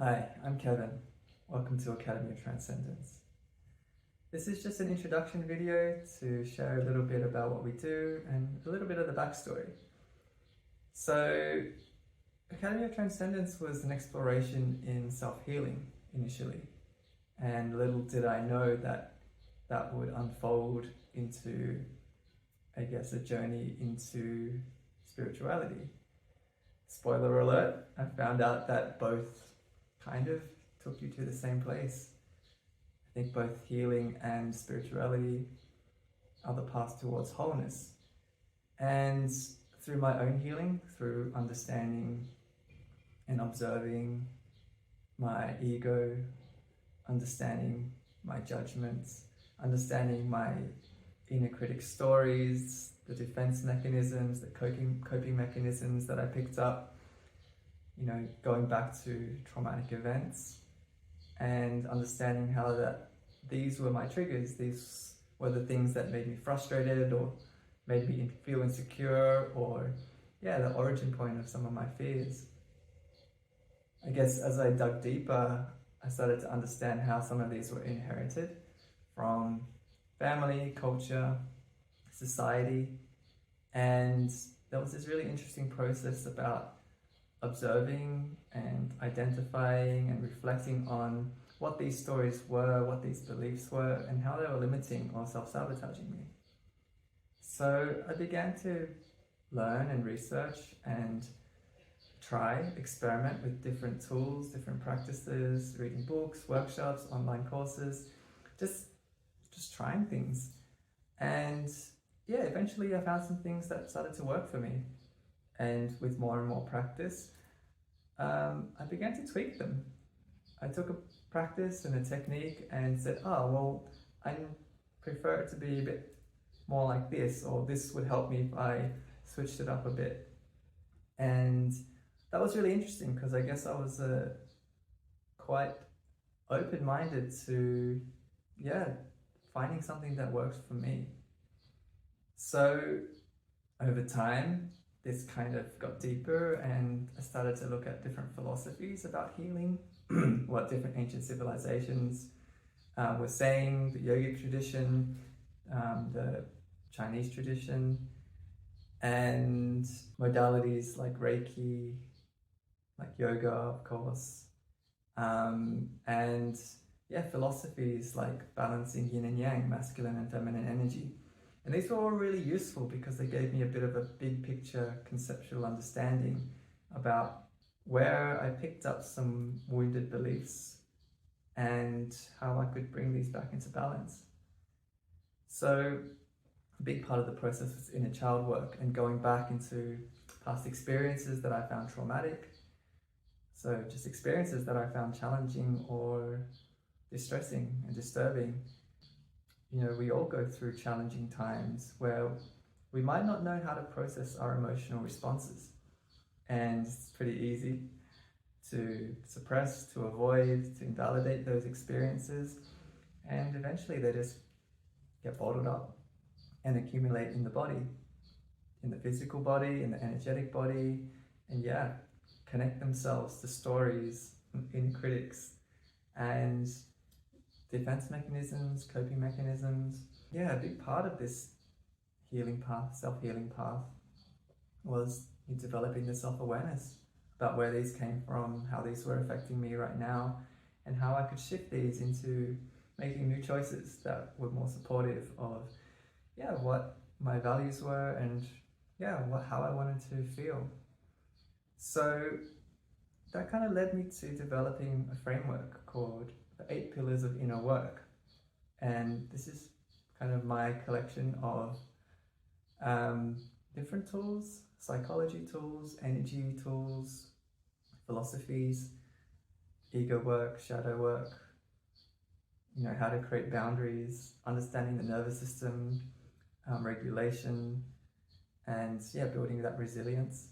Hi, I'm Kevin. Welcome to Academy of Transcendence. This is just an introduction video to share a little bit about what we do and a little bit of the backstory. So, Academy of Transcendence was an exploration in self-healing initially, and little did I know that that would unfold into, I guess, a journey into spirituality. Spoiler alert, I found out that both kind of took you to the same place. I think both healing and spirituality are the path towards wholeness. And through my own healing, through understanding and observing my ego, understanding my judgments, understanding my inner critic stories, the defense mechanisms, the coping mechanisms that I picked up, going back to traumatic events and understanding how these were my triggers. These were the things that made me frustrated or made me feel insecure, or the origin point of some of my fears. I guess as I dug deeper, I started to understand how some of these were inherited from family, culture, society, and there was this really interesting process about observing and identifying and reflecting on what these stories were, what these beliefs were, and how they were limiting or self-sabotaging me. So I began to learn and research and experiment with different tools, different practices, reading books, workshops, online courses, just trying things. And eventually I found some things that started to work for me. And with more and more practice, I began to tweak them. I took a practice and a technique and said, I prefer it to be a bit more like this, or this would help me if I switched it up a bit. And that was really interesting because I guess I was quite open-minded to, finding something that works for me. So over time, this kind of got deeper and I started to look at different philosophies about healing, what different ancient civilizations were saying, the yogic tradition, the Chinese tradition, and modalities like Reiki, like yoga, of course, and philosophies like balancing yin and yang, masculine and feminine energy. And these were all really useful because they gave me a bit of a big picture conceptual understanding about where I picked up some wounded beliefs and how I could bring these back into balance. So a big part of the process was inner child work and going back into past experiences that I found traumatic. So just experiences that I found challenging or distressing and disturbing. We all go through challenging times where we might not know how to process our emotional responses. And it's pretty easy to suppress, to avoid, to invalidate those experiences. And eventually they just get bottled up and accumulate in the body, in the physical body, in the energetic body, and connect themselves to stories, inner critics, and defense mechanisms, coping mechanisms. A big part of this healing path, self-healing path, was developing the self-awareness about where these came from, how these were affecting me right now, and how I could shift these into making new choices that were more supportive of what my values were and how I wanted to feel. So that kind of led me to developing a framework called the 8 Pillars of Inner Work. And this is kind of my collection of different tools, psychology tools, energy tools, philosophies, ego work, shadow work, how to create boundaries, understanding the nervous system, regulation, and building that resilience.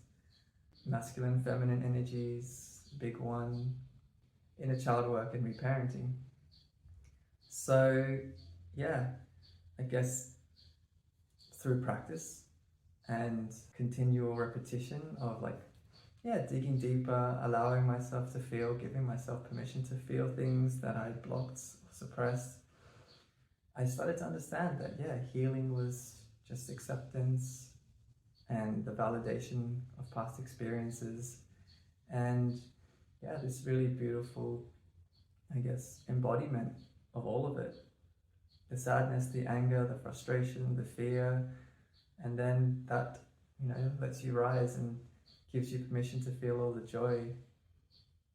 Masculine, feminine energies, big one, inner child work and reparenting. So I guess through practice and continual repetition of yeah, digging deeper, allowing myself to feel, giving myself permission to feel things that I blocked or suppressed, I started to understand that, yeah, healing was just acceptance and the validation of past experiences. And yeah, this really beautiful, I guess, embodiment of all of it. The sadness, the anger, the frustration, the fear, and then that, lets you rise and gives you permission to feel all the joy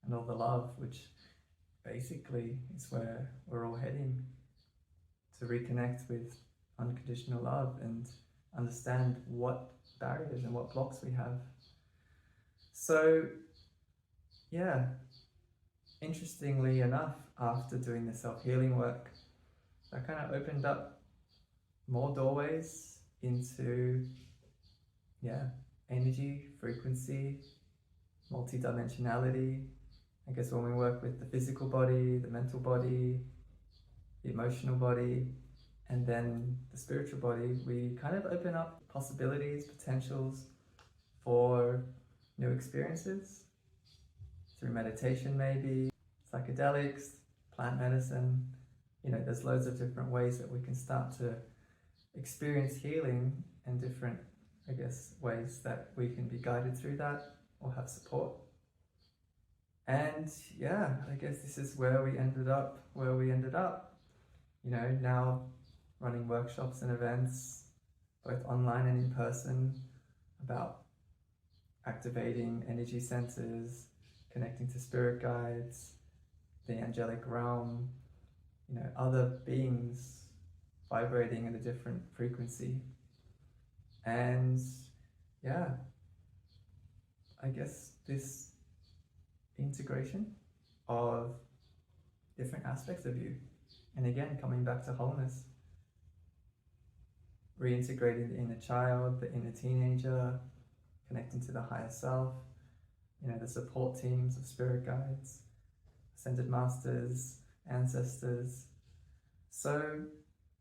and all the love, which basically is where we're all heading, to reconnect with unconditional love and understand what barriers and what blocks we have. So yeah, interestingly enough, after doing the self-healing work, that kind of opened up more doorways into, yeah, energy, frequency, multidimensionality. I guess when we work with the physical body, the mental body, the emotional body, and then the spiritual body, we kind of open up possibilities, potentials for new experiences through meditation, maybe psychedelics, plant medicine. There's loads of different ways that we can start to experience healing, and different, I guess, ways that we can be guided through that or have support. And yeah, I guess this is where we ended up. Now running workshops and events, both online and in person, about activating energy centers, connecting to spirit guides, the angelic realm, other beings vibrating at a different frequency. And yeah, I guess this integration of different aspects of you, and again, coming back to wholeness, reintegrating the inner child, the inner teenager, connecting to the higher self, the support teams of spirit guides, ascended masters, ancestors. So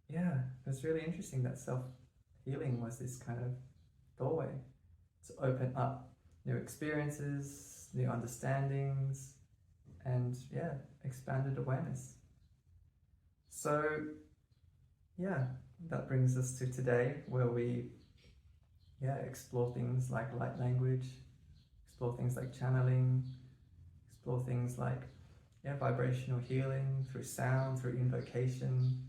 yeah, it was really interesting that self-healing was this kind of doorway to open up new experiences, new understandings, and yeah, expanded awareness. So yeah, that brings us to today, where we explore things like light language, explore things like channeling, explore things like vibrational healing through sound, through invocation,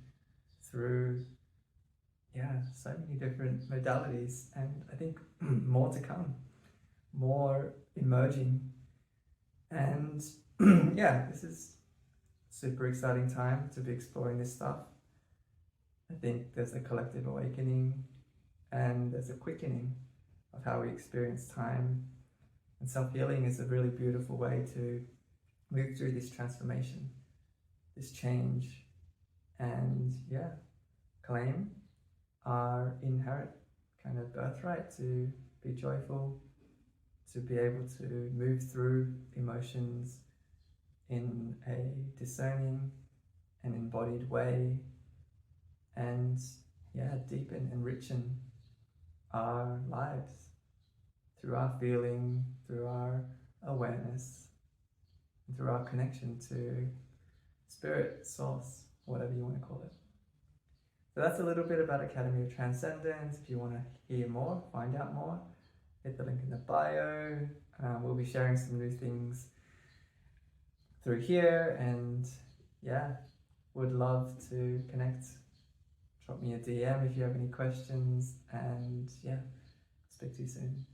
through so many different modalities, and I think more to come, more emerging. And yeah, this is super exciting time to be exploring this stuff. I think there's a collective awakening and there's a quickening of how we experience time, and self-healing is a really beautiful way to move through this transformation, this change, and claim our inherent kind of birthright to be joyful, to be able to move through emotions in a discerning and embodied way, and deepen and enrichen our lives through our feeling, through our awareness, and through our connection to spirit, source, whatever you want to call it. So that's a little bit about Academy of Transcendence. If you want to hear more, find out more, hit the link in the bio. We'll be sharing some new things through here, and would love to connect. Drop me a DM if you have any questions, and speak to you soon.